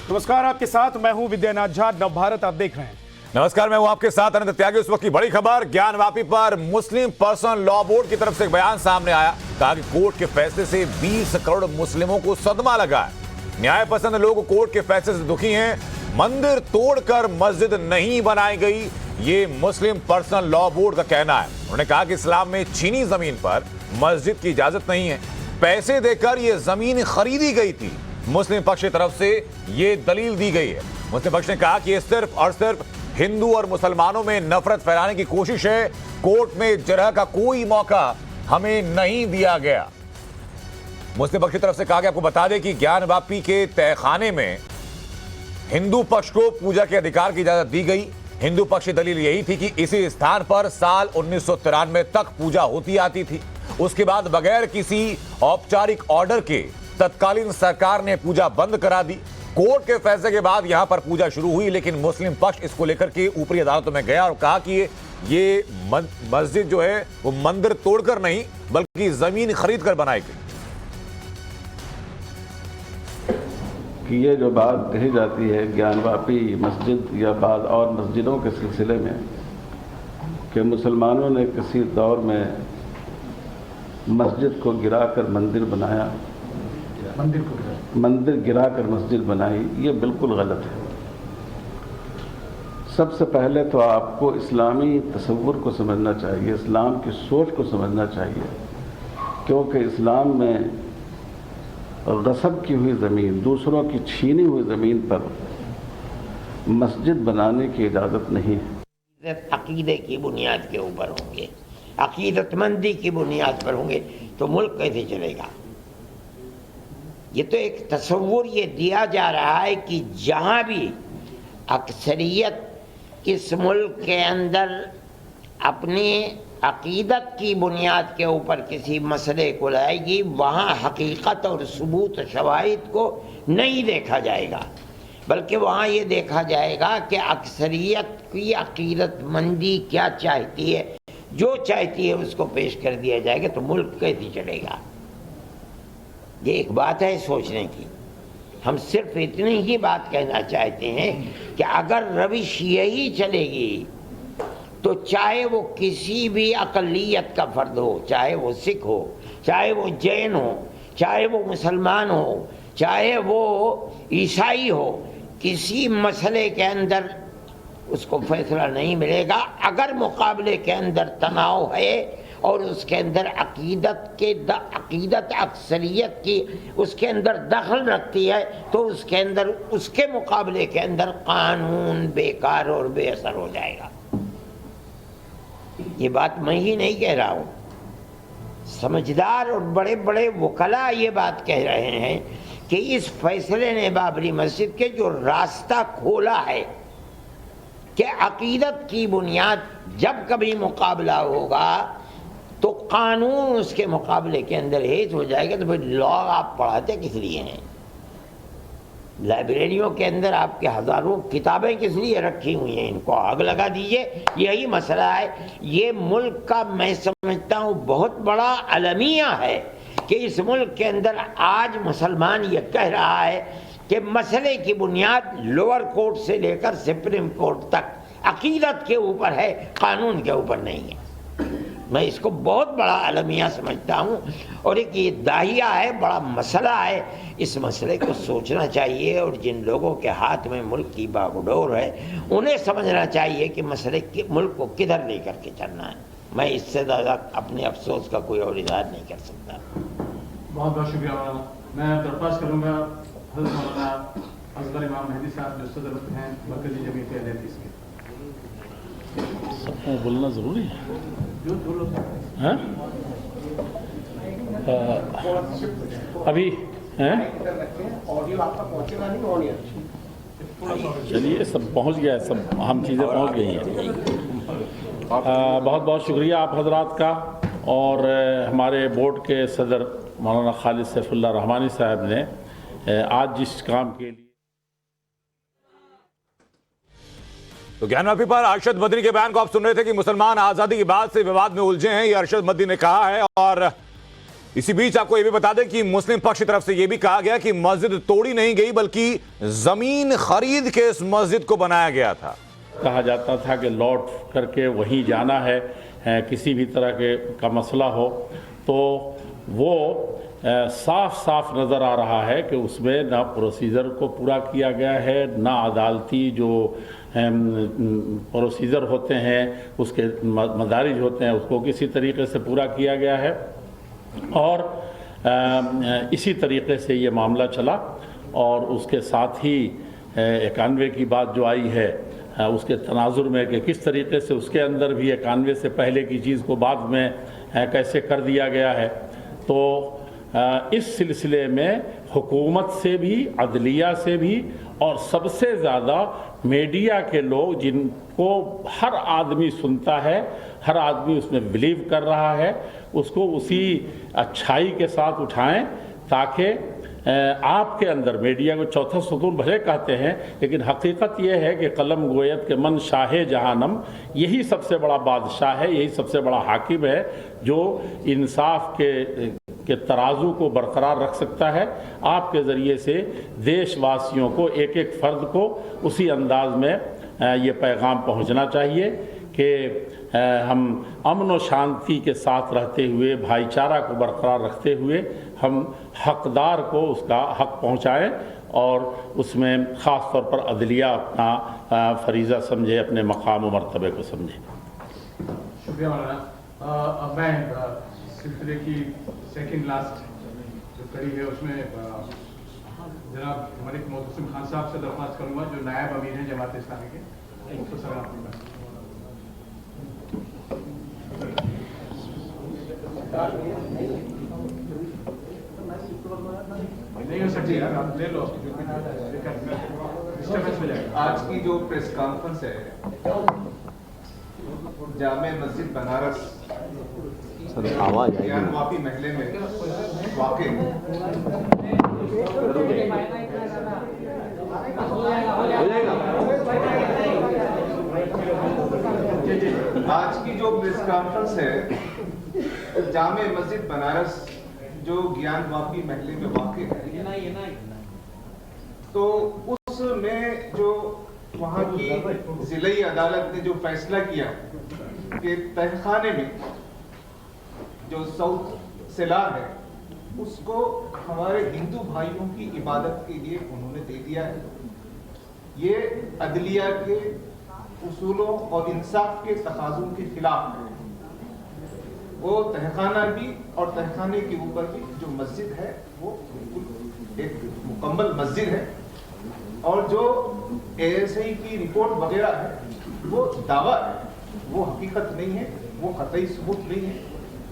नमस्कार, आपके साथ मैं हूं विद्यानाथ झा। नवभारत आप देख रहे हैं। नमस्कार, मैं हूं आपके साथ अनंत त्यागी। उस वक्त की बड़ी खबर, ज्ञानवापी पर मुस्लिम पर्सनल लॉ बोर्ड की तरफ से एक बयान सामने आया। कहा कि कोर्ट के फैसले से 20 करोड़ मुस्लिमों को सदमा लगा है। न्याय पसंद लोग कोर्ट के फैसले से दुखी हैं। मंदिर तोड़कर मस्जिद नहीं बनाई गई, ये मुस्लिम पर्सनल लॉ बोर्ड का कहना है। उन्होंने कहा कि इस्लाम में चीनी जमीन पर मस्जिद की इजाजत नहीं है। पैसे देकर ये जमीन खरीदी गई थी। मुस्लिम पक्ष की तरफ से ये दलील दी गई है। मुस्लिम पक्ष ने कहा कि ये सिर्फ और सिर्फ हिंदू और मुसलमानों में नफरत फैलाने की कोशिश है। कोर्ट में जरह का कोई मौका हमें नहीं दिया गया। मुस्लिम पक्ष की तरफ से कहा गया, आपको बता दें कि ज्ञानवापी के तहखाने में हिंदू पक्ष को पूजा के अधिकार की इजाजत दी गई। हिंदू पक्ष की दलील यही थी कि इसी स्थान पर साल 1993 तक पूजा होती आती थी। उसके बाद बगैर किसी औपचारिक ऑर्डर के तत्कालीन सरकार ने पूजा बंद करा दी। कोर्ट के फैसले के बाद यहां पर पूजा शुरू हुई, लेकिन मुस्लिम पक्ष इसको लेकर के ऊपरी अदालतों में गया और कहा कि ये मस्जिद जो है वो मंदिर तोड़कर नहीं बल्कि जमीन खरीद कर बनाई गई। कि ये जो बात कही जाती है ज्ञानवापी मस्जिद या बाद और मस्जिदों के सिलसिले में कि मुसलमानों ने किसी दौर में मस्जिद को गिराकर मंदिर बनाया, मंदिर गिराकर मस्जिद बनाई, ये बिल्कुल गलत है। सबसे पहले तो आपको इस्लामी तसव्वुर को समझना चाहिए, इस्लाम की सोच को समझना चाहिए, क्योंकि इस्लाम में गसब की हुई ज़मीन, दूसरों की छीनी हुई ज़मीन पर मस्जिद बनाने की इजाज़त नहीं है। अकीदे की बुनियाद के ऊपर होंगे, अकीदतमंदी की बुनियाद पर होंगे तो मुल्क कैसे चलेगा? ये तो एक तस्वुर ये दिया जा रहा है कि जहाँ भी अक्सरियत इस मुल्क के अंदर अपनी अकीदत की बुनियाद के ऊपर किसी मसले को लाएगी, वहाँ हकीकत और सबूत शवाहिद को नहीं देखा जाएगा, बल्कि वहाँ ये देखा जाएगा कि अक्सरियत की अकीदतमंदी क्या चाहती है। जो चाहती है उसको पेश कर दिया जाएगा तो मुल्क कैसे चलेगा? ये एक बात है सोचने की। हम सिर्फ इतनी ही बात कहना चाहते हैं कि अगर रविश यही चलेगी तो चाहे वो किसी भी अक़लियत का फ़र्द हो, चाहे वो सिख हो, चाहे वो जैन हो, चाहे वो मुसलमान हो, चाहे वो ईसाई हो, किसी मसले के अंदर उसको फैसला नहीं मिलेगा। अगर मुकाबले के अंदर तनाव है और उसके अंदर अकीदत अक्सरियत की उसके अंदर दखल रखती है तो उसके अंदर उसके मुकाबले के अंदर कानून बेकार और बेअसर हो जाएगा। ये बात मैं ही नहीं कह रहा हूँ, समझदार और बड़े बड़े वकला ये बात कह रहे हैं कि इस फैसले ने बाबरी मस्जिद के जो रास्ता खोला है कि अकीदत की बुनियाद जब कभी मुकाबला होगा तो कानून उसके मुकाबले के अंदर हेज हो जाएगा। तो फिर लॉ आप पढ़ाते किस लिए हैं? लाइब्रेरियों के अंदर आपके हज़ारों किताबें किस लिए रखी हुई हैं? इनको आग लगा दीजिए। यही मसला है। ये मुल्क का मैं समझता हूँ बहुत बड़ा अलमिया है कि इस मुल्क के अंदर आज मुसलमान ये कह रहा है कि मसले की बुनियाद लोअर कोर्ट से लेकर सुप्रीम कोर्ट तक अकीदत के ऊपर है, कानून के ऊपर नहीं है। मैं इसको बहुत बड़ा अलमिया समझता हूँ और एक ये दाहिया है, बड़ा मसला है। इस मसले को सोचना चाहिए और जिन लोगों के हाथ में मुल्क की बागडोर है उन्हें समझना चाहिए कि मसले मुल्क को किधर लेकर के चलना है। मैं इससे ज़्यादा अपने अफसोस का कोई और इजहार नहीं कर सकता। बहुत बहुत शुक्रिया मौलाना। मैं दरख्वास्त करूँगा हज़रत मौलाना असगर इमाम मेहदी साहब जो सदर हैं मरकज़ी जमीयत अहले हदीस के। सबको बोलना ज़रूरी है? हाँ? अभी हैं? चलिए, सब पहुंच गया, सब अहम चीज़ें पहुंच गई हैं। बहुत बहुत शुक्रिया आप हजरात का। और हमारे बोर्ड के सदर मौलाना खालिद सैफुल्लाह रहमानी साहब ने आज जिस काम के लिए तो ज्ञानवापी पर अरशद मदनी के बयान को आप सुन रहे थे कि मुसलमान आजादी के बाद से विवाद में उलझे हैं, ये अरशद मदनी ने कहा है। और इसी बीच आपको यह भी बता दें कि मुस्लिम पक्ष की तरफ से यह भी कहा गया कि मस्जिद तोड़ी नहीं गई बल्कि जमीन खरीद के इस मस्जिद को बनाया गया था। कहा जाता था कि लौट करके वहीं जाना है, किसी भी तरह के का मसला हो तो वो साफ साफ नज़र आ रहा है कि उसमें ना प्रोसीजर को पूरा किया गया है, ना अदालती जो प्रोसीजर होते हैं, उसके मदारिज होते हैं, उसको किसी तरीके से पूरा किया गया है। और इसी तरीके से ये मामला चला और उसके साथ ही 91 की बात जो आई है उसके तनाजुर में कि किस तरीके से उसके अंदर भी 91 से पहले की चीज़ को बाद में कैसे कर दिया गया है। तो इस सिलसिले में हुकूमत से भी, अदलिया से भी और सबसे ज़्यादा मीडिया के लोग, जिनको हर आदमी सुनता है, हर आदमी उसमें बिलीव कर रहा है, उसको उसी अच्छाई के साथ उठाएं ताकि आपके अंदर, मीडिया को चौथा सुतून भले कहते हैं लेकिन हकीकत यह है कि कलम गोयत के मन शाहे जहानम, यही सबसे बड़ा बादशाह है, यही सबसे बड़ा हाकिम है जो इंसाफ के तराजू को बरकरार रख सकता है। आपके ज़रिए से देशवासियों को, एक एक फ़र्द को उसी अंदाज में ये पैगाम पहुंचना चाहिए कि हम अमन और शांति के साथ रहते हुए, भाईचारा को बरकरार रखते हुए हम हकदार को उसका हक पहुंचाएं और उसमें ख़ास तौर पर अदलिया अपना फरीज़ा समझे, अपने मकाम और मर्तबे को समझे। शुक्रिया मौलाना। मैं सिलसिले की सेकंड लास्ट जो कड़ी है उसमें जनाब मलिक मोहतसिम खान साहब से दरख्वास्त करूंगा जो नायब अमीर हैं जमात इस्लामी के। मुख्तसर अपनी बात। नहीं हो सकती यार, आप ले लो। आज की जो प्रेस कॉन्फ्रेंस है जामे मस्जिद बनारस ज्ञान वापी महल्ले में वाक़े आज की जो प्रेस कॉन्फ्रेंस है जामे मस्जिद बनारस जो ज्ञान वापी महल्ले में वाक़े है, तो उसमें जो वहाँ की जिले अदालत ने जो फैसला किया कि तहखाने में जो साउथ सेलार है उसको हमारे हिंदू भाइयों की इबादत के लिए उन्होंने दे दिया है, ये अदलिया के उसूलों और इंसाफ के तकाज़ों के खिलाफ है। वो तहखाना भी और तहखाने के ऊपर भी जो मस्जिद है वो बिल्कुल एक मुकम्मल मस्जिद है और जो ASI की रिपोर्ट वगैरह है वो दावा है, वो हकीकत नहीं है, वो कतई सबूत नहीं है।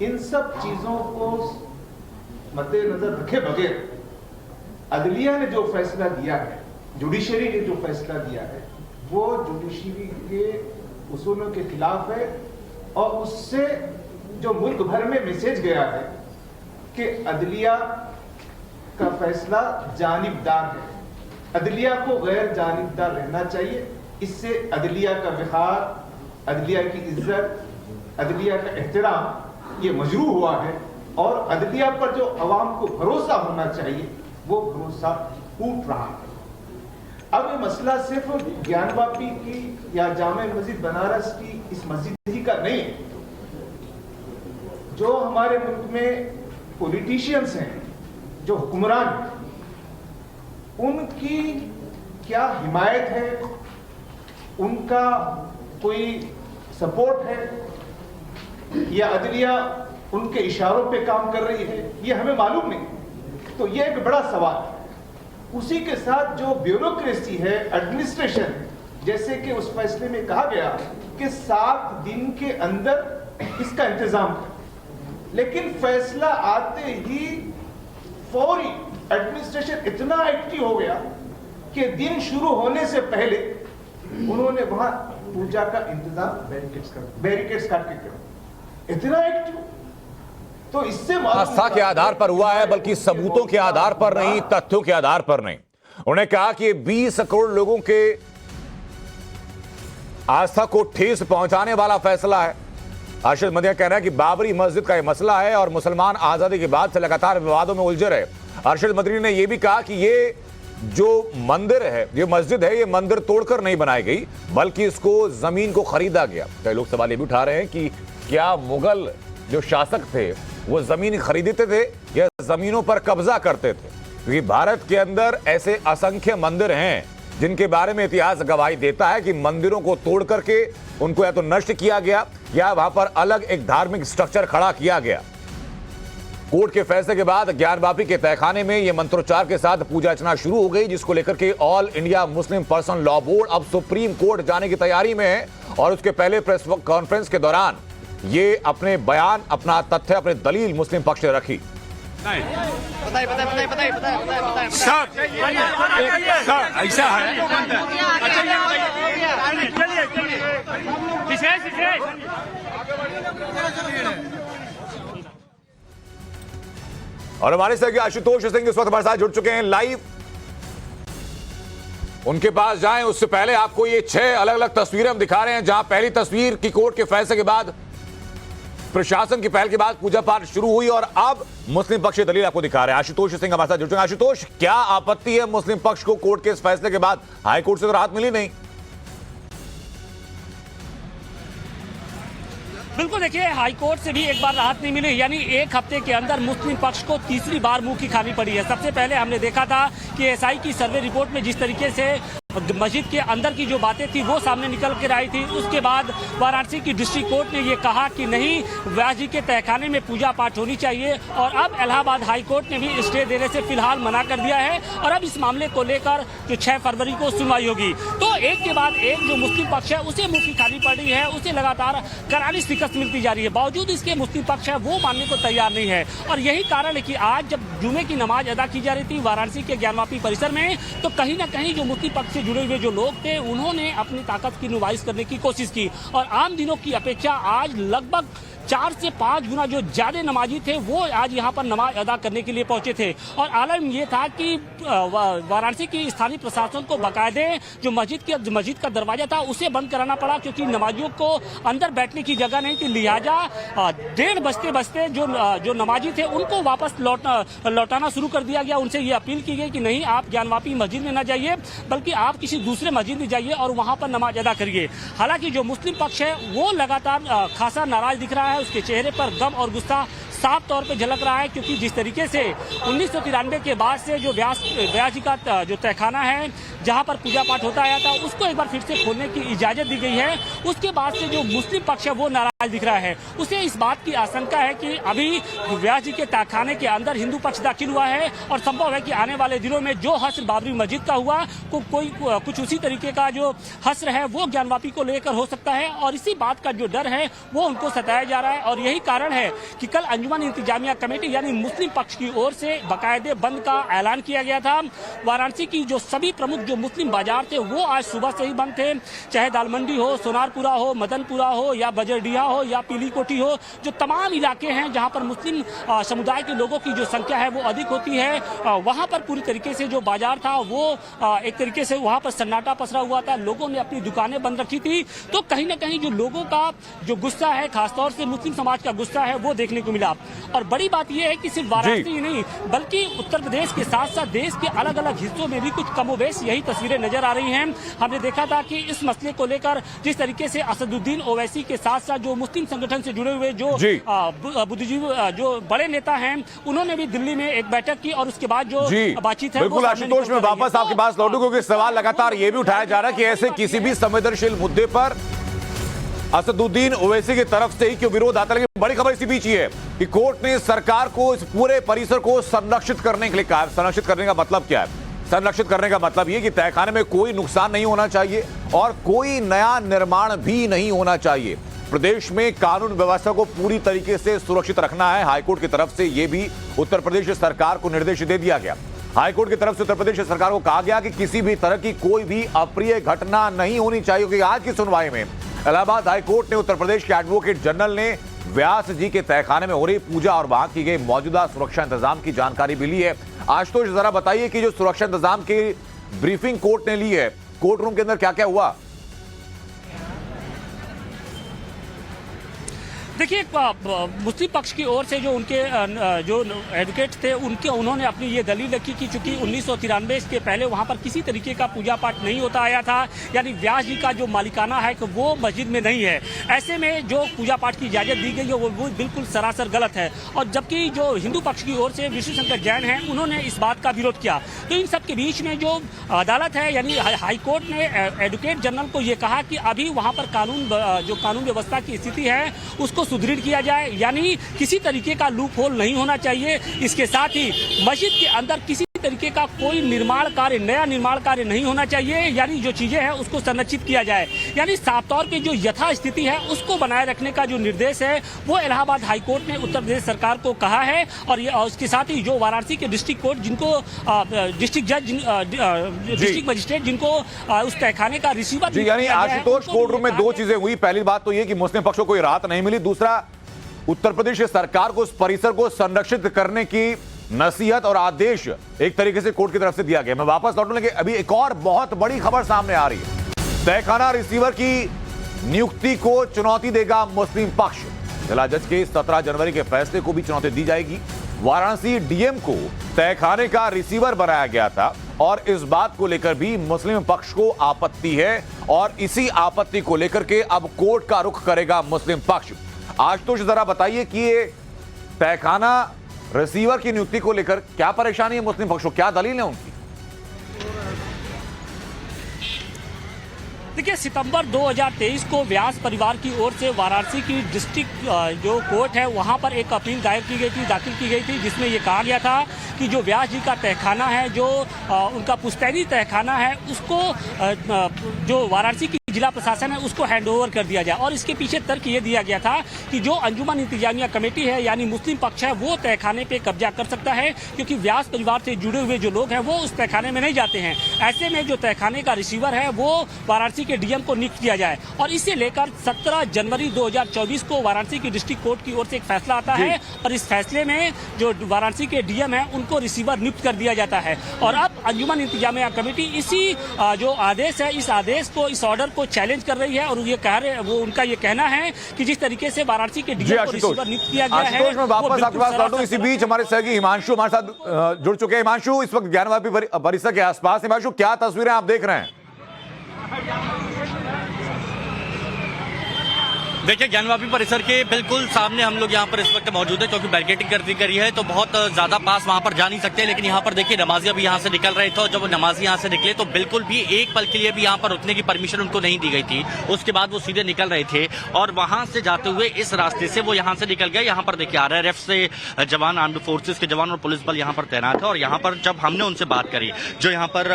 इन सब चीज़ों को मद्देनजर रखे बगैर अदलिया ने जो फैसला दिया है, जुडिशरी ने जो फैसला दिया है, वो जुडिशरी के उसूलों के खिलाफ है और उससे जो मुल्क भर में मैसेज गया है कि अदलिया का फैसला जानिबदार है, अदलिया को गैर जानिबदार रहना चाहिए। इससे अदलिया का विहार, अदलिया की इज्जत, अदलिया का एहतराम ये मजरूह हुआ है और अदलिया पर जो अवाम को भरोसा होना चाहिए वो भरोसा टूट रहा है। अब ये मसला सिर्फ ज्ञानवापी की या जामे मस्जिद बनारस की इस मस्जिद ही का नहीं है। जो हमारे मुल्क में पॉलिटिशियंस हैं, जो हुक्मरान हैं, उनकी क्या हिमायत है, उनका कोई सपोर्ट है या अदलिया उनके इशारों पे काम कर रही है, ये हमें मालूम नहीं। तो ये एक बड़ा सवाल है। उसी के साथ जो ब्यूरोक्रेसी है, एडमिनिस्ट्रेशन है, जैसे कि उस फैसले में कहा गया कि 7 दिन के अंदर इसका इंतजाम कर, लेकिन फैसला आते ही फौरी एडमिनिस्ट्रेशन इतना एक्टिव हो गया कि दिन शुरू होने से पहले उन्होंने वहां पूजा का इंतजाम बैरिकेड्स काट के किया। इतना एक्टिव, तो इससे आस्था के आधार पर हुआ है, बल्कि सबूतों के आधार पर नहीं, तथ्यों के आधार पर नहीं। उन्होंने कहा कि 20 करोड़ लोगों के आस्था को ठेस पहुंचाने वाला फैसला है। अरशद मदनी का कहना है कि बाबरी मस्जिद का यह मसला है और मुसलमान आजादी के बाद से लगातार विवादों में उलझे रहे। अरशद मदनी ने यह भी कहा कि ये जो मंदिर है, ये मस्जिद है, ये मंदिर तोड़कर नहीं बनाई गई बल्कि इसको जमीन को खरीदा गया। कई लोग सवाल ये भी उठा रहे हैं कि क्या मुगल जो शासक थे वो जमीन खरीदते थे या जमीनों पर कब्जा करते थे? क्योंकि भारत के अंदर ऐसे असंख्य मंदिर हैं जिनके बारे में इतिहास गवाही देता है कि मंदिरों को तोड़ करके उनको या तो नष्ट किया गया या वहां पर अलग एक धार्मिक स्ट्रक्चर खड़ा किया गया। कोर्ट के फैसले के बाद ज्ञानवापी के तहखाने में यह मंत्रोच्चार के साथ पूजा अर्चना शुरू हो गई, जिसको लेकर के all India Muslim person law board अब सुप्रीम कोर्ट जाने की तैयारी में है। और उसके पहले प्रेस कॉन्फ्रेंस के दौरान ये अपने बयान, अपना तथ्य, अपनी दलील मुस्लिम पक्ष ने रखी। ऐसा है और हमारे सहयोगी आशुतोष सिंह इस वक्त हमारे साथ जुड़ चुके हैं लाइव। उनके पास जाएं उससे पहले आपको ये 6 अलग अलग तस्वीरें हम दिखा रहे हैं, जहां पहली तस्वीर की कोर्ट के फैसले के बाद, प्रशासन की पहल के बाद पूजा पाठ शुरू हुई और अब मुस्लिम पक्ष की दलील आपको दिखा रहे हैं। आशुतोष सिंह हमारे साथ जुड़ चुके हैं। आशुतोष, क्या आपत्ति है मुस्लिम पक्ष को कोर्ट के इस फैसले के बाद? हाई कोर्ट से तो राहत मिली नहीं। बिल्कुल, देखिए हाई कोर्ट से भी एक बार राहत नहीं मिली, यानी एक हफ्ते के अंदर मुस्लिम पक्ष को तीसरी बार मुंह की खानी पड़ी है। सबसे पहले हमने देखा था कि एसआई की सर्वे रिपोर्ट में जिस तरीके से मस्जिद के अंदर की जो बातें थी वो सामने निकल कर आई थी। उसके बाद वाराणसी की डिस्ट्रिक्ट कोर्ट ने ये कहा कि नहीं, व्यास जी के तहखाने में पूजा पाठ होनी चाहिए। और अब इलाहाबाद हाई कोर्ट ने भी स्टे देने से फिलहाल मना कर दिया है और अब इस मामले को लेकर जो 6 फरवरी को सुनवाई होगी। तो एक के बाद एक जो मुस्लिम पक्ष है उसे मुंह की खानी पड़ रही है, उसे लगातार करारी शिकस्त मिलती जा रही है। बावजूद इसके मुस्लिम पक्ष है वो मानने को तैयार नहीं है। और यही कारण है कि आज जब जुमे की नमाज अदा की जा रही थी वाराणसी के ज्ञानवापी परिसर में, तो कहीं ना कहीं जो मुस्लिम पक्ष जुड़े हुए जो लोग थे उन्होंने अपनी ताकत की नुमाइश करने की कोशिश की और आम दिनों की अपेक्षा आज लगभग 4 से 5 गुना जो ज्यादा नमाजी थे वो आज यहाँ पर नमाज अदा करने के लिए पहुंचे थे। और आलम ये था कि वाराणसी की स्थानीय प्रशासन को बाकायदे जो मस्जिद का दरवाजा था उसे बंद कराना पड़ा, क्योंकि नमाजियों को अंदर बैठने की जगह नहीं थी। लिहाजा 1:30 बजते जो नमाजी थे उनको वापस लौटाना शुरू कर दिया गया। उनसे ये अपील की गई कि नहीं, आप ज्ञानवापी मस्जिद में न जाइए बल्कि आप किसी दूसरे मस्जिद में जाइए और वहाँ पर नमाज अदा करिए। हालांकि जो मुस्लिम पक्ष है वो लगातार खासा नाराज दिख रहा है, उसके चेहरे पर गम और गुस्सा साफ तौर पे झलक रहा है, क्योंकि जिस तरीके से 1993 के बाद से जो व्यास जी का जो तहखाना है जहां पर पूजा पाठ होता आया था उसको एक बार फिर से खोलने की इजाजत दी गई है, उसके बाद से जो मुस्लिम पक्ष है वो नाराज दिख रहा है। उसे इस बात की आशंका है कि अभी व्यास जी के तहखाने के अंदर हिंदू पक्ष दाखिल हुआ है और संभव है कि आने वाले दिनों में जो हश्र बाबरी मस्जिद का हुआ कुछ उसी तरीके का जो हश्र है वो ज्ञानवापी को लेकर हो सकता है। और इसी बात का जो डर है वो उनको सताया जा रहा है और यही कारण है कि कल अंजुमन इंतजामिया कमेटी यानी मुस्लिम पक्ष की ओर से बाकायदे बंद का ऐलान किया गया था। वाराणसी की जो सभी प्रमुख जो मुस्लिम बाजार थे वो आज सुबह से ही बंद थे, चाहे दालमंडी हो, सोनारपुरा हो, मदनपुरा हो या बजरडीहा हो या पीली कोठी हो, जो तमाम इलाके हैं जहां पर मुस्लिम समुदाय के लोगों की जो संख्या है वो अधिक होती है, वहां पर पूरी तरीके से जो बाजार था वो एक तरीके से वहां पर सन्नाटा पसरा हुआ था, लोगों ने अपनी दुकानें बंद रखी थी। तो कहीं ना कहीं जो लोगों का जो गुस्सा है, खासतौर से मुस्लिम समाज का गुस्सा है वो देखने को मिला। और बड़ी बात यह है कि सिर्फ वाराणसी ही नहीं बल्कि उत्तर प्रदेश के साथ साथ देश के अलग अलग हिस्सों में भी कुछ कमोबेश यही तस्वीरें नजर आ रही हैं। हमने देखा था कि इस मसले को लेकर जिस तरीके से असदुद्दीन ओवैसी के साथ साथ जो मुस्लिम संगठन से जुड़े हुए जो बुद्धिजीवी जो बड़े नेता हैं उन्होंने भी दिल्ली में एक बैठक की और उसके बाद जो बातचीत है बिल्कुल आशुतोष, में वापस आपके पास लौटूं क्योंकि सवाल लगातार ये भी उठाया जा रहा है कि ऐसे किसी भी संवेदनशील मुद्दे पर असदुद्दीन ओवैसी की तरफ से ही क्यों विरोध आता है। लेकिन बड़ी खबर इसी बीच ही है कि कोर्ट ने सरकार को इस पूरे परिसर को संरक्षित करने के लिए कहा। संरक्षित करने का मतलब क्या है? संरक्षित करने का मतलब यह कि तहखाने में कोई नुकसान नहीं होना चाहिए और कोई नया निर्माण भी नहीं होना चाहिए। प्रदेश में कानून व्यवस्था को पूरी तरीके से सुरक्षित रखना है। हाईकोर्ट की तरफ से यह भी उत्तर प्रदेश सरकार को निर्देश दे दिया गया। हाईकोर्ट की तरफ से उत्तर प्रदेश सरकार को कहा गया कि किसी भी तरह की कोई भी अप्रिय घटना नहीं होनी चाहिए, क्योंकि आज की सुनवाई में इलाहाबाद हाईकोर्ट ने उत्तर प्रदेश के एडवोकेट जनरल ने व्यास जी के तहखाने में हो रही पूजा और वहां की गई मौजूदा सुरक्षा इंतजाम की जानकारी भी ली है। आशुतोष, जरा बताइए कि जो सुरक्षा इंतजाम की ब्रीफिंग कोर्ट ने ली है, कोर्ट रूम के अंदर क्या क्या हुआ? देखिए, मुस्लिम पक्ष की ओर से जो उनके जो एडवोकेट थे उन्होंने अपनी ये दलील रखी कि चूंकि 1993 के पहले वहाँ पर किसी तरीके का पूजा पाठ नहीं होता आया था, यानी व्यास जी का जो मालिकाना है कि वो मस्जिद में नहीं है। ऐसे में जो पूजा पाठ की इजाज़त दी गई है वो बिल्कुल सरासर गलत है। और जबकि जो हिंदू पक्ष की ओर से विष्णु शंकर जैन हैं, उन्होंने इस बात का विरोध किया। तो इन सब के बीच में जो अदालत है यानी हाई कोर्ट ने एडवोकेट जनरल को ये कहा कि अभी वहाँ पर कानून व्यवस्था की स्थिति है उसको सुदृढ़ किया जाए, यानी किसी तरीके का लूप होल नहीं होना चाहिए। इसके साथ ही मस्जिद के अंदर किसी तरीके का कोई नया निर्माण कार्य नहीं होना चाहिए, यानी जो चीजें हैं उसको संरक्षित किया जाए, यानी साफ तौर पे जो यथा स्थिति है उसको बनाए रखने का जो निर्देश है वो इलाहाबाद हाई कोर्ट ने उत्तर प्रदेश सरकार को कहा है। और उसके साथ ही जो वाराणसी के डिस्ट्रिक्ट कोर्ट जिनको डिस्ट्रिक्ट जज डिस्ट्रिक्ट मजिस्ट्रेट जिनको उस तहखाने का रिसीवर, यानी आशुतोष, कोर्ट रूम में दो चीजें हुई। पहली बात तो ये कि मुस्लिम पक्ष को कोई राहत नहीं मिली, दूसरा उत्तर प्रदेश सरकार को उस परिसर को संरक्षित करने की नसीहत और आदेश एक तरीके से कोर्ट की तरफ से दिया गया। मैं वापस लौटने लगे, अभी एक और बहुत बड़ी खबर सामने आ रही है। तहखाना रिसीवर की नियुक्ति को चुनौती देगा मुस्लिम पक्ष। जिला जज के 17 जनवरी के फैसले को भी चुनौती दी जाएगी। वाराणसी डीएम को तहखाने का रिसीवर बनाया गया था और इस बात को लेकर भी मुस्लिम पक्ष को आपत्ति है और इसी आपत्ति को लेकर के अब कोर्ट का रुख करेगा मुस्लिम पक्ष। आशुतोष, जरा बताइए कि ये तहखाना रिसीवर की नियुक्ति को लेकर क्या परेशानी है मुस्लिम पक्ष को, क्या दलील है उनकी? देखिए, सितंबर 2023 को व्यास परिवार की ओर से वाराणसी की डिस्ट्रिक्ट जो कोर्ट है वहां पर एक अपील दाखिल की गई थी जिसमें ये कहा गया था कि जो व्यास जी का तहखाना है, जो उनका पुश्तैनी तहखाना है, उसको जो वाराणसी की जिला प्रशासन है उसको हैंडओवर कर दिया जाए। और इसके पीछे तर्क ये दिया गया था कि जो अंजुमन इंतजामिया कमेटी है यानी मुस्लिम पक्ष है वो तहखाने पे कब्जा कर सकता है, क्योंकि व्यास परिवार से जुड़े हुए जो लोग हैं वो उस तहखाने में नहीं जाते हैं। ऐसे में जो तहखाने का रिसीवर है वो वाराणसी के डीएम को नियुक्त किया जाए। और इसे लेकर 17 जनवरी 2024 को वाराणसी की डिस्ट्रिक्ट कोर्ट की ओर से एक फैसला आता है और इस फैसले में जो वाराणसी के डीएम है उनको रिसीवर नियुक्त कर दिया जाता है। और अब अंजुमन इंतजामिया कमेटी इसी जो आदेश है, इस आदेश को, इस ऑर्डर को चैलेंज कर रही है और ये कह रहे, वो उनका ये कहना है कि जिस तरीके से वाराणसी के डीएम को रिसीवर नियुक्त किया गया है। मैं वापस आपके पास लौटूं, इसी बीच हमारे सहयोगी हिमांशु हमारे साथ जुड़ चुके हैं। हिमांशु, इस वक्त ज्ञानवापी परिसर के आसपास, हिमांशु क्या तस्वीरें आप देख रहे हैं? देखिए, ज्ञानवापी परिसर के बिल्कुल सामने हम लोग यहाँ पर इस वक्त मौजूद है, क्योंकि बैरिकेडिंग कर दी गई है तो बहुत ज्यादा पास वहाँ पर जा नहीं सकते। लेकिन यहाँ पर देखिए, नमाजी अभी यहाँ से निकल रहे थे और जब नमाजी यहाँ से निकले तो बिल्कुल भी एक पल के लिए भी यहाँ पर रुकने की परमिशन उनको नहीं दी गई थी। उसके बाद वो सीधे निकल रहे थे और वहां से जाते हुए इस रास्ते से वो यहाँ से निकल गए। यहाँ पर देखिए RRF से जवान, आर्म्ड फोर्सेज के जवान और पुलिस बल यहाँ पर तैनात है। और यहाँ पर जब हमने उनसे बात करी, जो यहाँ पर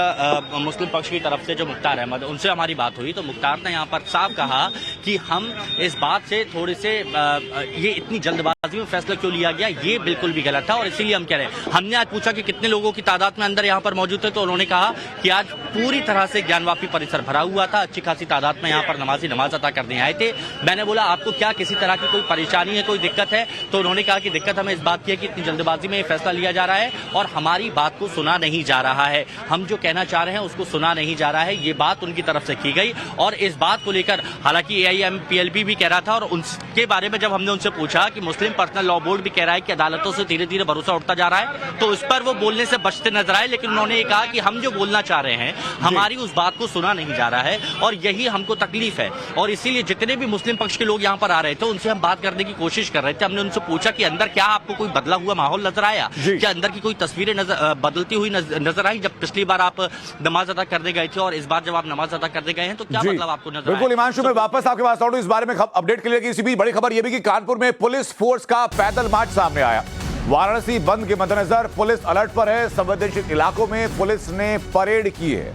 मुस्लिम पक्ष की तरफ से जो मुख्तार अहमद, उनसे हमारी बात हुई तो मुख्तार ने यहाँ पर साफ कहा कि हम इस बात से थोड़े से ये इतनी जल्दबाजी में फैसला क्यों लिया गया, ये बिल्कुल भी गलत था। और इसीलिए हम कह रहे हैं, हमने आज पूछा कि कितने लोगों की तादाद में अंदर यहाँ पर मौजूद थे, तो उन्होंने कहा कि आज पूरी तरह से ज्ञानवापी परिसर भरा हुआ था, अच्छी खासी तादाद में यहाँ पर नमाजी नमाज अता करने आए थे। मैंने बोला, आपको क्या किसी तरह की कोई परेशानी है, कोई दिक्कत है? तो उन्होंने कहा कि दिक्कत हमें इस बात की है कि इतनी जल्दबाजी में ये फैसला लिया जा रहा है और हमारी बात को सुना नहीं जा रहा है, हम जो कहना चाह रहे हैं उसको सुना नहीं जा रहा है। ये बात उनकी तरफ से की गई और इस बात को लेकर हालांकि AIMPLB भी कह रहा था और उनके बारे में जब हमने उनसे पूछा कि मुस्लिम पर्सनल लॉ बोर्ड भी कह रहा है कि अदालतों से धीरे धीरे भरोसा उठता जा रहा है, तो उस पर वो बोलने से बचते नजर आए। लेकिन उन्होंने ये कहा कि हम जो बोलना चाह रहे हैं, हमारी उस बात को सुना नहीं जा रहा है और यही हमको तकलीफ है। और इसीलिए जितने भी मुस्लिम पक्ष के लोग यहाँ पर आ रहे थे उनसे हम बात करने की कोशिश कर रहे थे। हमने उनसे पूछा कि अंदर क्या आपको कोई बदला हुआ माहौल नजर आया, क्या अंदर की कोई तस्वीरें बदलती हुई नजर आई? जब पिछली बार आप नमाज अदा करने गए थे और इस बार जब आप नमाज अदा करने गए हैं तो क्या मतलब आपको नजर आया? बिल्कुल हिमांशु, मैं वापस आपके पास लौटूं, इस बारे में अपडेट के लिए कि इसी बीच बड़ी खबर यह भी कि कानपुर में पुलिस फोर्स का पैदल मार्च सामने आया। वाराणसी बंद के मद्देनजर पुलिस अलर्ट पर है। संवेदनशील इलाकों में पुलिस ने परेड की है,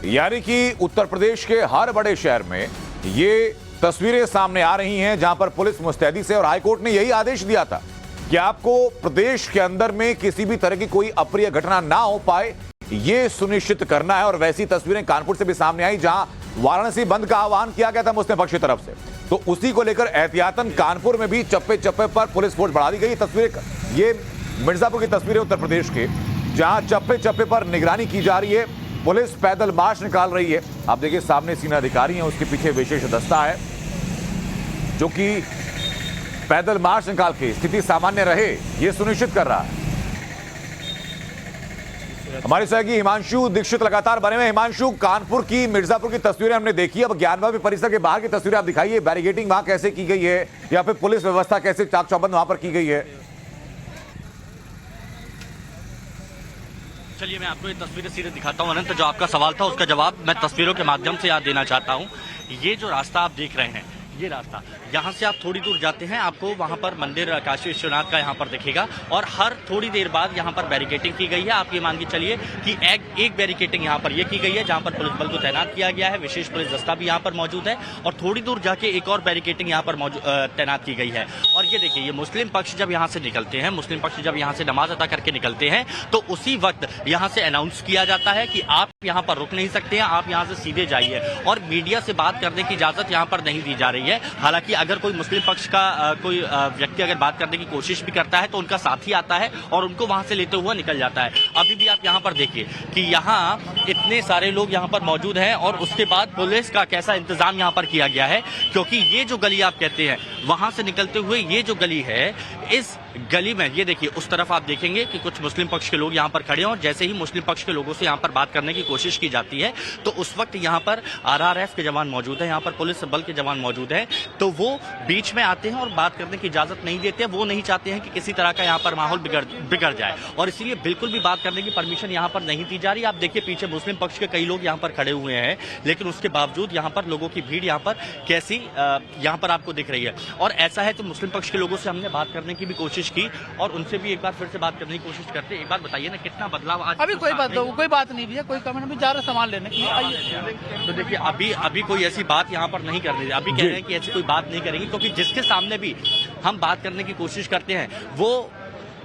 यानी कि उत्तर प्रदेश के हर बड़े शहर में ये तस्वीरें सामने आ रही हैं जहां पर पुलिस मुस्तैदी से, और हाईकोर्ट ने यही आदेश दिया था कि आपको प्रदेश के अंदर में किसी भी तरह की कोई अप्रिय घटना ना हो पाए, ये सुनिश्चित करना है। और वैसी तस्वीरें कानपुर से भी सामने आई जहां वाराणसी बंद का आह्वान किया गया था मुस्लिम पक्ष की तरफ से, तो उसी को लेकर एहतियातन कानपुर में भी चप्पे चप्पे पर पुलिस फोर्स बढ़ा दी गई। तस्वीरें, ये मिर्जापुर की तस्वीरें उत्तर प्रदेश के, जहां चप्पे चप्पे पर निगरानी की जा रही है, पुलिस पैदल मार्च निकाल रही है। आप देखिए सामने सीनियर अधिकारी हैं, उसके पीछे विशेष दस्ता है जो कि पैदल मार्च निकाल के स्थिति सामान्य रहे ये सुनिश्चित कर रहा है। हमारे सहयोगी हिमांशु दीक्षित लगातार बने हुए। हिमांशु, कानपुर की, मिर्जापुर की तस्वीरें हमने देखी, अब ज्ञानवापी परिसर के बाहर की तस्वीरें आप दिखाइए। बैरिकेडिंग वहां कैसे की गई है या फिर पुलिस व्यवस्था कैसे चाक चौबंद वहां पर की गई है? चलिए मैं आपको ये तस्वीरें सीधे दिखाता हूँ। अनंत, जो आपका सवाल था उसका जवाब मैं तस्वीरों के माध्यम से यहाँ देना चाहता हूँ। ये जो रास्ता आप देख रहे हैं, ये रास्ता यहाँ से आप थोड़ी दूर जाते हैं, आपको वहाँ पर मंदिर काशी विश्वनाथ का यहाँ पर दिखेगा और हर थोड़ी देर बाद यहाँ पर बैरिकेडिंग की गई है। आप ये मान के चलिए कि एक बैरिकेडिंग यहाँ पर ये की गई है जहाँ पर पुलिस बल को तैनात किया गया है, विशेष पुलिस दस्ता भी यहाँ पर मौजूद है और थोड़ी दूर जाके एक और बैरिकेडिंग यहाँ पर तैनात की गई है। और ये देखिए, ये मुस्लिम पक्ष जब यहाँ से निकलते हैं, मुस्लिम पक्ष जब यहाँ से नमाज अदा करके निकलते हैं तो उसी वक्त यहाँ से अनाउंस किया जाता है कि आप यहाँ पर रुक नहीं सकते हैं, आप यहाँ से सीधे जाइए और मीडिया से बात करने की इजाजत यहाँ पर नहीं दी जा रही है। हालांकि अगर कोई मुस्लिम पक्ष का कोई व्यक्ति अगर बात करने की कोशिश भी करता है तो उनका साथी आता है और उनको वहां से लेते हुए निकल जाता है। अभी भी आप यहाँ पर देखिए कि यहाँ इतने सारे लोग यहाँ पर मौजूद हैं और उसके बाद पुलिस का कैसा इंतजाम यहाँ पर किया गया है, क्योंकि ये जो गली आप कहते हैं वहां से निकलते हुए ये जो गली है, इस गली में ये देखिए उस तरफ आप देखेंगे कि कुछ मुस्लिम पक्ष के लोग यहाँ पर खड़े हैं और जैसे ही मुस्लिम पक्ष के लोगों से यहाँ पर बात करने की कोशिश की जाती है तो उस वक्त यहाँ पर आरआरएफ के जवान मौजूद है, यहाँ पर पुलिस बल के जवान मौजूद है, तो वो बीच में आते हैं और बात करने की इजाजत नहीं देते। वो नहीं चाहते हैं कि किसी तरह का यहाँ पर माहौल बिगड़ जाए और इसीलिए बिल्कुल भी बात करने की परमिशन यहाँ पर नहीं दी जा रही। आप देखिए पीछे मुस्लिम पक्ष के कई लोग यहाँ पर खड़े हुए हैं, लेकिन उसके बावजूद यहाँ पर लोगों की भीड़ यहाँ पर कैसी यहाँ पर आपको दिख रही है। और ऐसा है तो मुस्लिम पक्ष के लोगों से हमने बात करने की भी कोशिश की और उनसे भी एक बार फिर से बात करने की कोशिश करते हैं। एक बार बताइए ना, कितना बदलाव आज? अभी कोई बात नहीं भैया, कोई कमेंट, अभी जा रहे सामान लेने के लिए। तो देखिए अभी कोई ऐसी बात यहाँ पर नहीं कर रही, अभी कह रहे हैं कि ऐसी कोई बात नहीं करेंगे, क्योंकि जिसके सामने भी हम बात करने की कोशिश करते हैं वो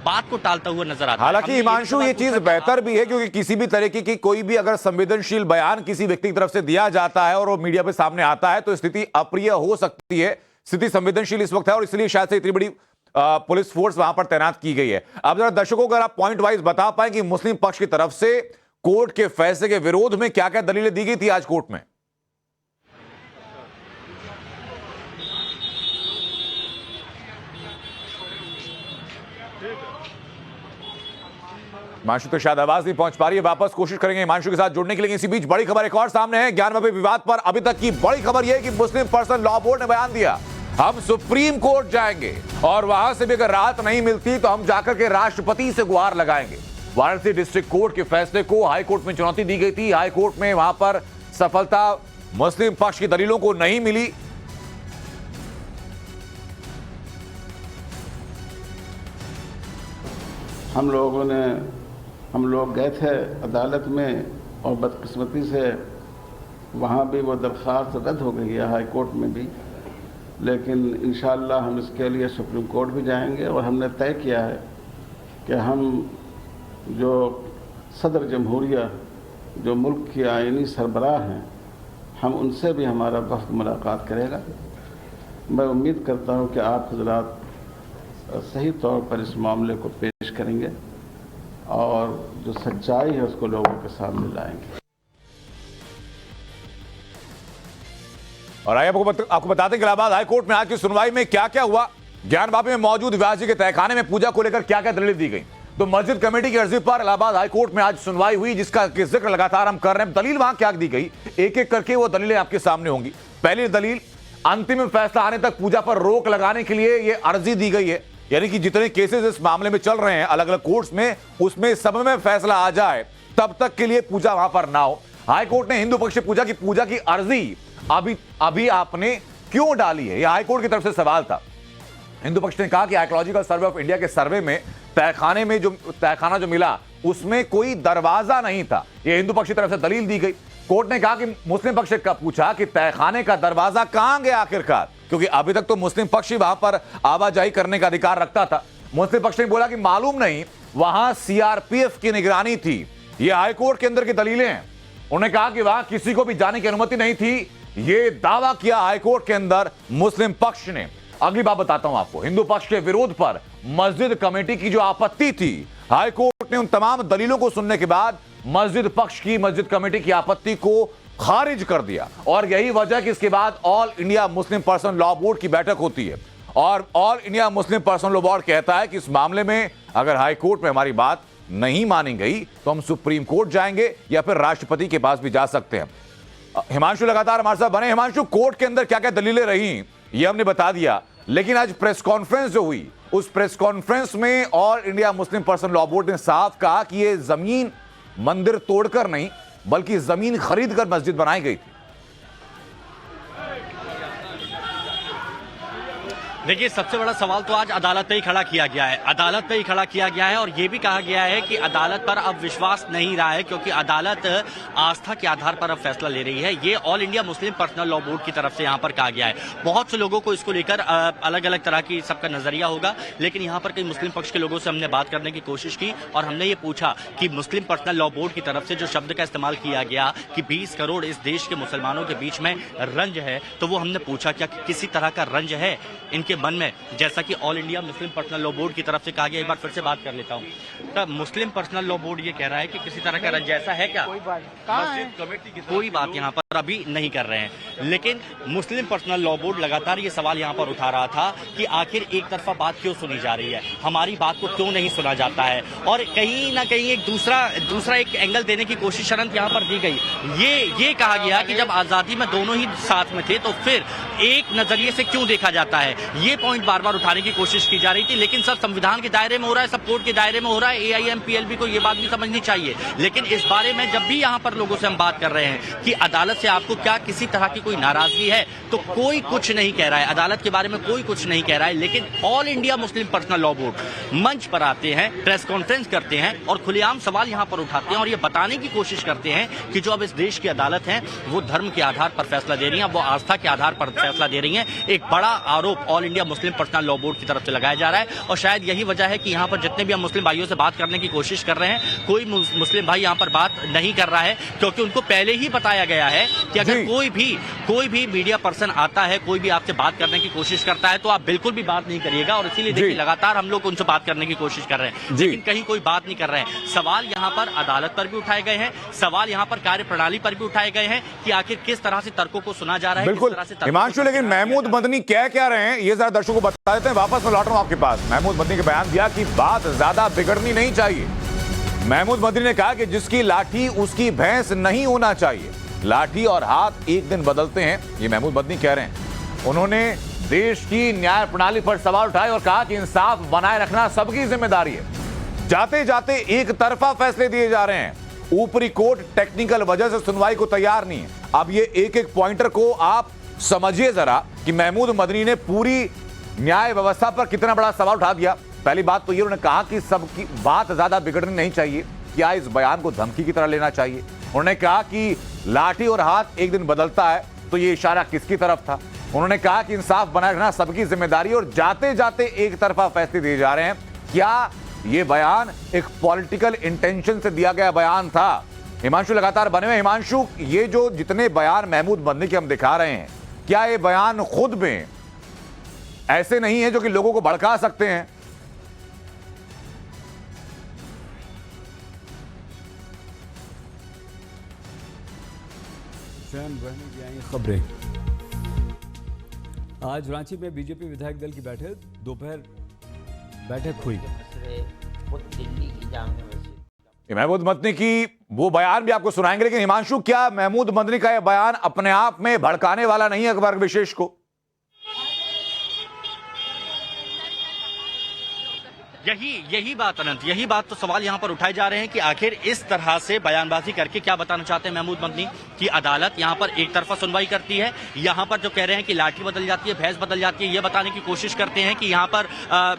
बात को टालता हुआ नजर आता है। हालांकि हिमांशु, ये चीज बेहतर भी है क्योंकि किसी भी तरीके की कोई भी अगर संवेदनशील बयान किसी व्यक्ति की तरफ से दिया जाता है और वो मीडिया पे सामने आता है तो स्थिति अप्रिय हो सकती है। स्थिति संवेदनशील इस वक्त है और इसलिए शायद से इतनी बड़ी पुलिस फोर्स वहां पर तैनात की गई है। अब जरा दर्शकों को अगर आप पॉइंट वाइज बता पाए कि मुस्लिम पक्ष की तरफ से कोर्ट के फैसले के विरोध में क्या क्या दलीलें दी गई थी आज कोर्ट में? हिमांशु तो शायद आवाज नहीं पहुंच पा रही है, वापस कोशिश करेंगे हिमांशु के साथ जुड़ने के लिए। इसी बीच बड़ी खबर एक और सामने है। ज्ञानवापी विवाद पर अभी तक की बड़ी खबर यह है कि मुस्लिम पर्सनल लॉ बोर्ड ने बयान दिया, हम सुप्रीम कोर्ट जाएंगे और वहां से भी अगर राहत नहीं मिलती तो हम जाकर के राष्ट्रपति से गुहार लगाएंगे। वाराणसी डिस्ट्रिक्ट कोर्ट के फैसले को हाई कोर्ट में चुनौती दी गई थी। हाई कोर्ट में वहां पर सफलता मुस्लिम पक्ष की दलीलों को नहीं मिली। हम लोग गए थे अदालत में और बदकिस्मती से वहाँ भी वो दरख्वास्त रद्द हो गई है, हाई कोर्ट में भी। लेकिन इंशाअल्लाह हम इसके लिए सुप्रीम कोर्ट भी जाएंगे और हमने तय किया है कि हम जो सदर जमहूरिया जो मुल्क की आईनी सरबराह हैं, हम उनसे भी हमारा वक्त मुलाकात करेगा। मैं उम्मीद करता हूँ कि आप हज़रात सही तौर पर इस मामले को पेश करेंगे और जो सच्चाई है उसको लोगों के सामने लाएंगे। और आइए आपको बताते हैं कि इलाहाबाद हाई कोर्ट में आज की सुनवाई में क्या क्या हुआ। ज्ञानवापी में मौजूद व्यास जी के तहखाने में पूजा को लेकर क्या क्या दलीलें दी गई। तो मस्जिद कमेटी की अर्जी पर इलाहाबाद हाई कोर्ट में आज सुनवाई हुई, जिसका जिक्र लगातार हम कर रहे हैं। दलील वहां क्या दी गई, एक एक करके वो दलीलें आपके सामने होंगी। पहली दलील, अंतिम फैसला आने तक पूजा पर रोक लगाने के लिए ये अर्जी दी गई है, यानी कि जितने केसेस इस मामले में चल रहे हैं अलग अलग कोर्ट्स में, उसमें सब में फैसला आ जाए तब तक के लिए पूजा वहां पर ना हो। हाई कोर्ट ने हिंदू पक्ष से पूजा की अर्जी अभी आपने क्यों डाली है, यह हाई कोर्ट की तरफ से सवाल था। हिंदू पक्ष ने कहा कि आर्कियोलॉजिकल सर्वे ऑफ इंडिया के सर्वे में तहखाना जो मिला उसमें कोई दरवाजा नहीं था। यह हिंदू पक्ष की तरफ से दलील दी गई। कोर्ट ने कहा कि मुस्लिम पक्ष ने पूछा कि तहखाने का दरवाजा कहां गया आखिरकार, क्योंकि अभी तक तो मुस्लिम पक्ष ही वहां पर आवाजाही करने का अधिकार रखता था। मुस्लिम पक्ष ने बोला कि मालूम नहीं, वहां सीआरपीएफ की निगरानी थी। ये हाई कोर्ट के अंदर की दलीलें हैं। उन्होंने कहा कि वहां किसी को भी जाने की अनुमति नहीं थी, ये दावा किया हाई कोर्ट के अंदर मुस्लिम पक्ष ने। अगली बात बताता हूं आपको, हिंदू पक्ष के विरोध पर मस्जिद कमेटी की जो आपत्ति थी, हाई कोर्ट ने उन तमाम दलीलों को सुनने के बाद मस्जिद कमेटी की आपत्ति को खारिज कर दिया। और यही वजह कि इसके बाद all India Muslim personal law board की बैठक होती है और all India Muslim personal law board कहता है कि इस मामले में अगर हाई कोर्ट में हमारी बात नहीं मानी गई तो हम सुप्रीम कोर्ट जाएंगे या फिर राष्ट्रपति के पास भी जा सकते हैं। हिमांशु लगातार हमारे साथ बने। हिमांशु, कोर्ट के अंदर क्या क्या दलीलें रही ये हमने बता दिया, लेकिन आज प्रेस कॉन्फ्रेंस जो हुई उस प्रेस कॉन्फ्रेंस में all India Muslim personal law board ने साफ कहा कि ये जमीन मंदिर तोड़कर नहीं बल्कि जमीन खरीदकर मस्जिद बनाई गई थी। देखिए, सबसे बड़ा सवाल तो आज अदालत पे ही खड़ा किया गया है। अदालत पे ही खड़ा किया गया है और ये भी कहा गया है कि अदालत पर अब विश्वास नहीं रहा है, क्योंकि अदालत आस्था के आधार पर अब फैसला ले रही है। ये all India Muslim personal law board की तरफ से यहाँ पर कहा गया है। बहुत से लोगों को इसको लेकर अलग अलग तरह की सबका नजरिया होगा, लेकिन यहाँ पर कई मुस्लिम पक्ष के लोगों से हमने बात करने की कोशिश की और हमने ये पूछा कि मुस्लिम पर्सनल लॉ बोर्ड की तरफ से जो शब्द का इस्तेमाल किया गया कि 20 करोड़ इस देश के मुसलमानों के बीच में रंज है, तो वो हमने पूछा क्या किसी तरह का रंज है इनके मन में, जैसा कि all India Muslim personal law board की तरफ से कहा गया। एक बार फिर से बात कर लेता हूं। तब मुस्लिम पर्सनल लॉ बोर्ड ये कह रहा है कि किसी तरह का रंज ऐसा है क्या? मस्जिद कमेटी की कोई बात यहाँ पर अभी नहीं कर रहे हैं, लेकिन मुस्लिम पर्सनल लॉ बोर्ड लगातार ये सवाल यहाँ पर उठा रहा था कि आखिर एक तरफा बात क्यों सुनी जा रही है, हमारी बात को क्यों नहीं सुना जाता है, और कहीं ना कहीं एक दूसरा एक एंगल देने की कोशिश यहाँ पर दी गई। ये कहा गया कि जब आजादी में दोनों ही साथ में थे तो फिर एक नजरिए से क्यों देखा जाता है। ये पॉइंट बार बार उठाने की कोशिश की जा रही थी, लेकिन सब संविधान के दायरे में हो रहा है, सब कोर्ट के दायरे में हो रहा है। AIMPLB को ये बात भी समझनी चाहिए। लेकिन इस बारे में जब भी यहाँ पर लोगों से हम बात कर रहे हैं कि अदालत से आपको क्या किसी तरह की कोई नाराजगी है, तो कोई कुछ नहीं कह रहा है, अदालत के बारे में कोई कुछ नहीं कह रहा है। लेकिन all India Muslim personal law board मंच पर आते हैं, प्रेस कॉन्फ्रेंस करते हैं और खुलेआम सवाल यहाँ पर उठाते हैं और ये बताने की कोशिश करते हैं कि जो अब इस देश की अदालत है वो धर्म के आधार पर फैसला दे रही है, वो आस्था के आधार पर फैसला दे रही है। एक बड़ा आरोप all India Muslim personal law board की तरफ से लगाया जा रहा है और शायद यही वजह है कि यहाँ पर जितने भी हम मुस्लिम भाइयों से बात करने की कोशिश कर रहे हैं, कोई मुस्लिम भाई यहाँ पर बात नहीं कर रहा है, क्योंकि उनको पहले ही बताया गया है कि अगर कोई भी मीडिया पर्सन आता है, कोई भी आपसे बात करने की कोशिश करता है तो आप बिल्कुल भी बात नहीं करिएगा। और इसीलिए देखिए लगातार हम लोग उनसे बात करने की कोशिश कर रहे हैं, लेकिन कहीं कोई बात नहीं कर रहे हैं। सवाल यहाँ पर अदालत पर भी उठाए गए हैं, सवाल यहाँ पर कार्य प्रणाली पर भी उठाए गए हैं कि आखिर किस तरह से तर्कों को सुना जा रहा है। बिल्कुल हिमांशु, लेकिन महमूद मदनी क्या रहे हैं ये जरा दर्शकों को बता देते हैं। वापस मैं लौट रहा हूं आपके पास। महमूद मदनी के बयान दिया कि बात ज्यादा बिगड़नी नहीं चाहिए। महमूद मदनी ने कहा कि जिसकी लाठी उसकी भैंस नहीं होना चाहिए। लाठी और हाथ एक दिन बदलते हैं, ये महमूद मदनी कह रहे हैं। उन्होंने देश की न्याय प्रणाली पर सवाल उठाए और कहा कि इंसाफ बनाए रखना सबकी जिम्मेदारी है। जाते जाते एक तरफा फैसले दिए जा रहे हैं। ऊपरी कोर्ट टेक्निकल वजह से सुनवाई को तैयार नहीं है। अब ये एक एक पॉइंटर को आप समझिए जरा कि महमूद मदनी ने पूरी न्याय व्यवस्था पर कितना बड़ा सवाल उठा दिया। पहली बात तो ये उन्होंने कहा कि सबकी बात ज्यादा बिगड़नी नहीं चाहिए। क्या इस बयान को धमकी की तरह लेना चाहिए? उन्होंने कहा कि लाठी और हाथ एक दिन बदलता है, तो ये इशारा किसकी तरफ था? उन्होंने कहा कि इंसाफ बनाए रखना सबकी जिम्मेदारी और जाते जाते एक तरफा फैसले दिए जा रहे हैं। क्या ये बयान एक पॉलिटिकल इंटेंशन से दिया गया बयान था? हिमांशु लगातार बने हुए। हिमांशु, ये जो जितने बयान महमूद मदनी के हम दिखा रहे हैं, क्या ये बयान खुद में ऐसे नहीं है जो कि लोगों को भड़का सकते हैं? खबरें। आज रांची में बीजेपी विधायक दल की दोपहर बैठक हुई। महमूद मदनी की वो बयान भी आपको सुनाएंगे, लेकिन हिमांशु, क्या महमूद मदनी का यह बयान अपने आप में भड़काने वाला नहीं है वर्ग विशेष को? यही बात अनंत, यही बात तो सवाल यहाँ पर उठाए जा रहे हैं कि आखिर इस तरह से बयानबाजी करके क्या बताना चाहते हैं महमूद मदनी कि अदालत यहाँ पर एक तरफा सुनवाई करती है। यहाँ पर जो कह रहे हैं कि लाठी बदल जाती है, भैंस बदल जाती है, ये बताने की कोशिश करते हैं कि यहाँ पर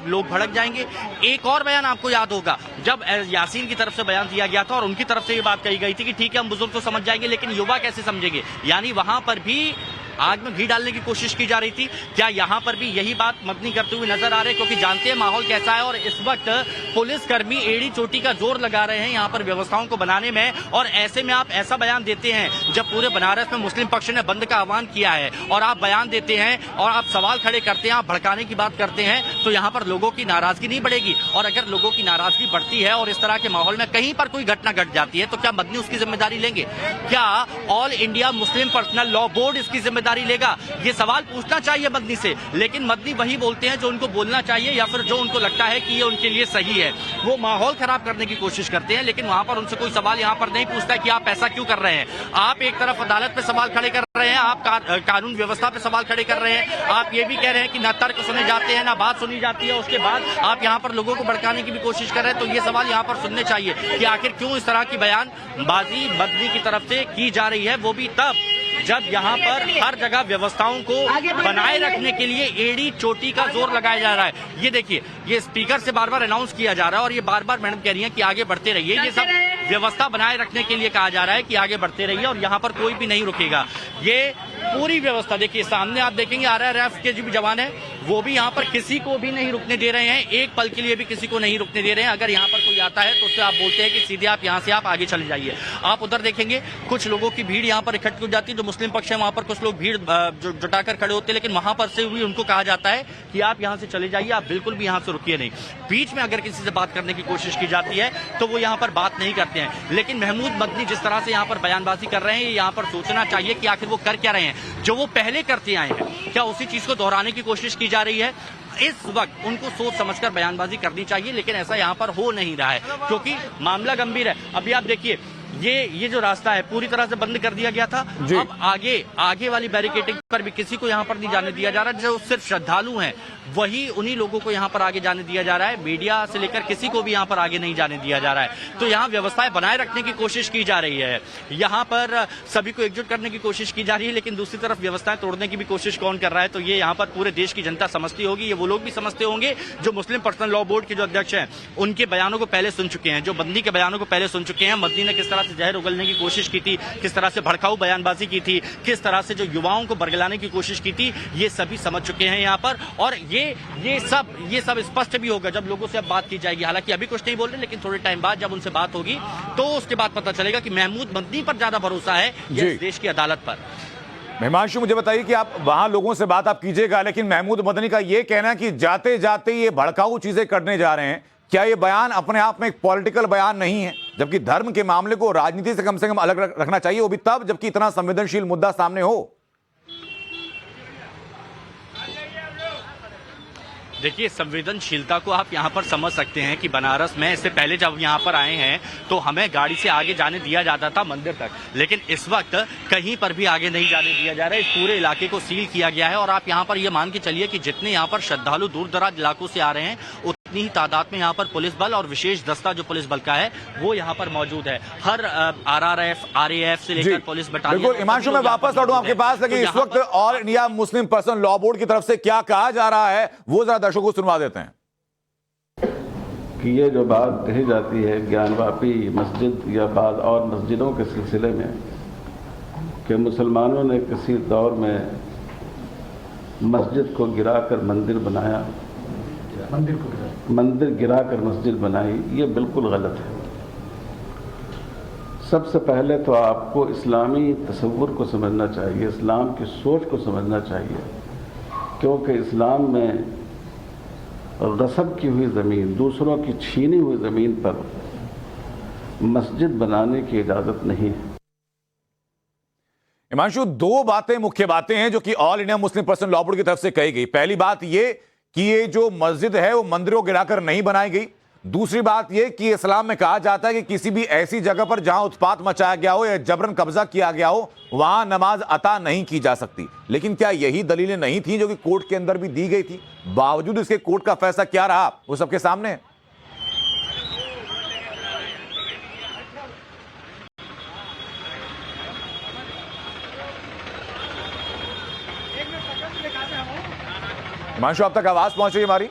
लोग भड़क जाएंगे। एक और बयान आपको याद होगा, जब यासीन की तरफ से बयान दिया गया था और उनकी तरफ से ये बात कही गई थी कि ठीक है हम बुजुर्ग तो समझ जाएंगे, लेकिन युवा कैसे समझेंगे, यानी वहां पर भी आग में घी डालने की कोशिश की जा रही थी। क्या यहाँ पर भी यही बात मदनी करते हुए नजर आ रहे हैं? क्योंकि जानते हैं माहौल कैसा है और इस वक्त पुलिसकर्मी एड़ी चोटी का जोर लगा रहे हैं यहाँ पर व्यवस्थाओं को बनाने में, और ऐसे में आप ऐसा बयान देते हैं जब पूरे बनारस में मुस्लिम पक्ष ने बंद का आह्वान किया है और आप बयान देते हैं और आप सवाल खड़े करते हैं, आप भड़काने की बात करते हैं, तो यहाँ पर लोगों की नाराजगी नहीं बढ़ेगी। और अगर लोगों की नाराजगी बढ़ती है और इस तरह के माहौल में कहीं पर कोई घटना घट जाती है, तो क्या मदनी उसकी जिम्मेदारी लेंगे? क्या all India Muslim personal law board इसकी जिम्मेदारी जिम्मेदारी लेगा, ये सवाल पूछना चाहिए मदनी से। लेकिन मदनी वही बोलते हैं जो उनको बोलना चाहिए या फिर जो उनको लगता है कि ये उनके लिए सही है। वो माहौल खराब करने की कोशिश करते हैं, लेकिन वहां पर उनसे कोई सवाल यहाँ पर नहीं पूछता है कि आप ऐसा क्यों कर रहे हैं। आप एक तरफ अदालत पे सवाल खड़े कर रहे हैं, आप कानून व्यवस्था पे सवाल खड़े कर रहे हैं, आप ये भी कह रहे हैं कि ना तर्क सुने जाते हैं ना बात सुनी जाती है, उसके बाद आप यहाँ पर लोगों को भड़काने की भी कोशिश कर रहे हैं। तो ये सवाल यहाँ पर सुनने चाहिए कि आखिर क्यों इस तरह की बयानबाजी मदनी की तरफ से की जा रही है, वो भी तब जब यहाँ पर हर जगह व्यवस्थाओं को बनाए रखने के लिए एड़ी चोटी का जोर लगाया जा रहा है। ये देखिए, ये स्पीकर से बार बार अनाउंस किया जा रहा है और ये बार बार मैडम कह रही हैं कि आगे बढ़ते रहिए। ये सब व्यवस्था बनाए रखने के लिए कहा जा रहा है कि आगे बढ़ते रहिए और यहाँ पर कोई भी नहीं रुकेगा। ये पूरी व्यवस्था देखिए, सामने आप देखेंगे RRF के जो भी जवान है वो भी यहाँ पर किसी को भी नहीं रुकने दे रहे हैं, एक पल के लिए भी किसी को नहीं रुकने दे रहे हैं। अगर यहाँ पर कोई आता है तो उससे आप बोलते हैं कि सीधे आप यहाँ से आप आगे चले जाइए। आप उधर देखेंगे कुछ लोगों की भीड़ यहाँ पर इकट्ठी हो जाती है, जो मुस्लिम पक्ष है वहाँ पर कुछ लोग भीड़ जुटाकर खड़े होते हैं, लेकिन वहां पर से भी उनको कहा जाता है कि आप यहाँ से चले जाइए, आप बिल्कुल भी यहाँ से रुकिए नहीं। बीच में अगर किसी से बात करने की कोशिश की जाती है तो वो यहाँ पर बात नहीं करते हैं। लेकिन महमूद मदनी जिस तरह से यहाँ पर बयानबाजी कर रहे हैं, यहाँ पर सोचना चाहिए कि आखिर वो कर क्या रहे हैं, जो वो पहले करते आए हैं, क्या उसी चीज को दोहराने की कोशिश की जा रही है। इस वक्त उनको सोच समझकर बयानबाजी करनी चाहिए, लेकिन ऐसा यहाँ पर हो नहीं रहा है क्योंकि मामला गंभीर है। अभी आप देखिए, ये जो रास्ता है पूरी तरह से बंद कर दिया गया था। अब आगे वाली बैरिकेडिंग पर भी किसी को यहाँ पर नहीं जाने दिया जा रहा। जो सिर्फ श्रद्धालु हैं वही उन्हीं लोगों को यहाँ पर आगे जाने दिया जा रहा है। मीडिया से लेकर किसी को भी यहाँ पर आगे नहीं जाने दिया जा रहा है। तो यहाँ व्यवस्थाएं बनाए रखने की कोशिश की जा रही है, यहाँ पर सभी को एकजुट करने की कोशिश की जा रही है, लेकिन दूसरी तरफ व्यवस्थाएं तोड़ने की भी कोशिश कौन कर रहा है। तो ये यहाँ पर पूरे देश की जनता समझती होगी, ये वो लोग भी समझते होंगे जो मुस्लिम पर्सनल लॉ बोर्ड के जो अध्यक्ष हैं उनके बयानों को पहले सुन चुके हैं, जो मदनी के बयानों को पहले सुन चुके हैं। मदनी ने किस तरह से जहर उगलने की कोशिश की थी, किस तरह से भड़काऊ बयानबाजी की थी, किस तरह से जो युवाओं को बरगलाने की कोशिश की थी, ये सभी समझ चुके हैं यहाँ पर। और ये सब स्पष्ट भी होगा जब लोगों से अब बात की जाएगी। हालांकि अभी कुछ नहीं बोल रहे, लेकिन थोड़े टाइम बाद जब उनसे बात होगी तो उसके बाद पता चलेगा कि महमूद मदनी पर ज्यादा भरोसा है या इस देश की अदालत पर। हिमांशु, मुझे बताइए कि आप वहां लोगों से बात आप कीजिएगा, लेकिन महमूद मदनी का यह कहना है कि जाते जाते ये भड़काऊ चीजें करने जा रहे हैं। क्या ये बयान अपने आप में एक पॉलिटिकल बयान नहीं है, जबकि धर्म के मामले को राजनीति से कम अलग रखना चाहिए, वो भी तब जबकि इतना संवेदनशील मुद्दा सामने हो? देखिए, संवेदनशीलता को आप यहाँ पर समझ सकते हैं कि बनारस में इससे पहले जब यहाँ पर आए हैं तो हमें गाड़ी से आगे जाने दिया जाता था मंदिर तक, लेकिन इस वक्त कहीं पर भी आगे नहीं जाने दिया जा रहा है। इस पूरे इलाके को सील किया गया है और आप यहाँ पर ये मान के चलिए कि जितने यहाँ पर श्रद्धालु दूर दराज इलाकों से आ रहे हैं उतनी ही तादाद में यहाँ पर पुलिस बल और विशेष दस्ता जो पुलिस बल का है वो यहाँ पर मौजूद है। हर RRF, RAF से लेकर पुलिस बटालियन। बिल्कुल हिमांशु, मैं वापस लौटूं आपके पास, लेकिन इस वक्त all India Muslim personal law board की तरफ से क्या कहा जा रहा है वो जरा दर्शकों को सुनवा देते हैं। कि ये जो बात कही जाती है ज्ञानवापी मस्जिद या बाद और मस्जिदों के सिलसिले में कि मुसलमानों ने किसी दौर में मस्जिद को गिराकर मंदिर बनाया, मंदिर गिराकर मस्जिद बनाई, ये बिल्कुल गलत है। सबसे पहले तो आपको इस्लामी तसव्वुर को समझना चाहिए, इस्लाम की सोच को समझना चाहिए, क्योंकि इस्लाम में गसब की हुई ज़मीन, दूसरों की छीनी हुई ज़मीन पर मस्जिद बनाने की इजाज़त नहीं है। हिमांशु, दो बातें, मुख्य बातें हैं जो कि all India Muslim personal law board की तरफ से कही गई। पहली बात ये कि ये जो मस्जिद है वो मंदिरों गिराकर नहीं बनाई गई। दूसरी बात ये कि इस्लाम में कहा जाता है कि किसी भी ऐसी जगह पर जहां उत्पात मचाया गया हो या जबरन कब्जा किया गया हो वहां नमाज अता नहीं की जा सकती। लेकिन क्या यही दलीलें नहीं थी जो कि कोर्ट के अंदर भी दी गई थी? बावजूद इसके कोर्ट का फैसला क्या रहा वो सबके सामने है। हिमांशु, अब तक आवाज पहुंच रही है हमारी?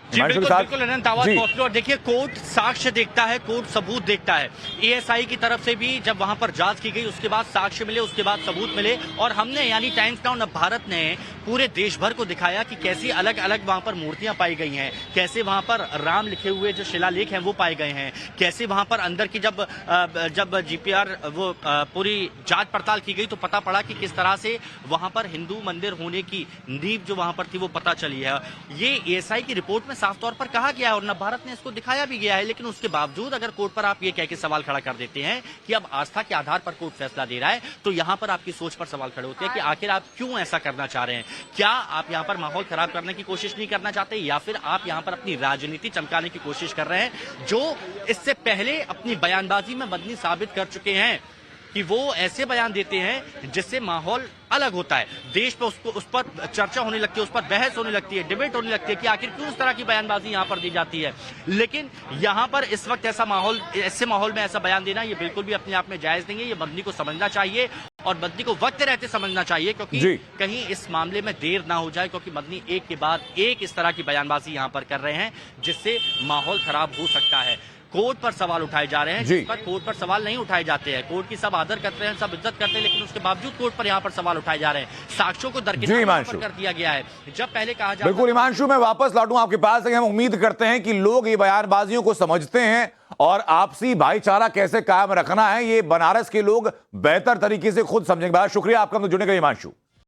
जी बिल्कुल अनंत, आवाज पहुंची। और देखिए, कोर्ट साक्ष्य देखता है, कोर्ट सबूत देखता है। ASI की तरफ से भी जब वहां पर जांच की गई उसके बाद साक्ष्य मिले, उसके बाद सबूत मिले और हमने यानी टाइम्स नाउ भारत ने पूरे देश भर को दिखाया कि कैसी अलग अलग वहां पर मूर्तियां पाई गई हैं, कैसे वहां पर राम लिखे हुए जो शिलालेख हैं वो पाए गए हैं, कैसे वहां पर अंदर की जब GPR वो पूरी जांच पड़ताल की गई तो पता पड़ा कि किस तरह से वहां पर हिंदू मंदिर होने की नींव जो वहां पर थी वो पता चली है। ये ASI की रिपोर्ट में साफ तौर पर कहा गया है और न भारत ने इसको दिखाया भी गया है। लेकिन उसके बावजूद अगर कोर्ट पर आप ये कह के सवाल खड़ा कर देते हैं कि अब आस्था के आधार पर कोर्ट फैसला दे रहा है, तो यहाँ पर आपकी सोच पर सवाल खड़े होते हैं कि आखिर आप क्यों ऐसा करना चाह रहे हैं। क्या आप यहाँ पर माहौल खराब करने की कोशिश नहीं करना चाहते, या फिर आप यहाँ पर अपनी राजनीति चमकाने की कोशिश कर रहे हैं, जो इससे पहले अपनी बयानबाजी में मदनी साबित कर चुके हैं कि वो ऐसे बयान देते हैं जिससे माहौल अलग होता है, देश पे उस पर चर्चा होने लगती है, उस पर बहस होने लगती है, डिबेट होने लगती है कि आखिर क्यों इस तरह की बयानबाजी यहाँ पर दी जाती है। लेकिन यहाँ पर इस वक्त ऐसा माहौल में ऐसा बयान देना ये बिल्कुल भी अपने आप में जायज नहीं है। ये मदनी को समझना चाहिए और मदनी को वक्त रहते समझना चाहिए, क्योंकि कहीं इस मामले में देर ना हो जाए, क्योंकि मदनी एक के बाद एक इस तरह की बयानबाजी यहाँ पर कर रहे हैं जिससे माहौल खराब हो सकता है। कोर्ट पर सवाल उठाए जा रहे हैं, जिस पर कोर्ट पर सवाल नहीं उठाए जाते हैं। कोर्ट की सब आदर करते हैं, सब इज्जत करते हैं, लेकिन उसके बावजूद कोर्ट पर यहाँ पर सवाल उठाए जा रहे हैं। साक्ष्यों को दरकिनार कर दिया गया है। जब पहले कहा जाता, बिल्कुल हिमांशु, मैं वापस लौटूं आपके पास। हम उम्मीद करते हैं कि लोग ये बयानबाजियों को समझते हैं और आपसी भाईचारा कैसे कायम रखना है ये बनारस के लोग बेहतर तरीके से खुद समझेंगे। बहुत शुक्रिया आपका जुड़ने के लिए हिमांशु।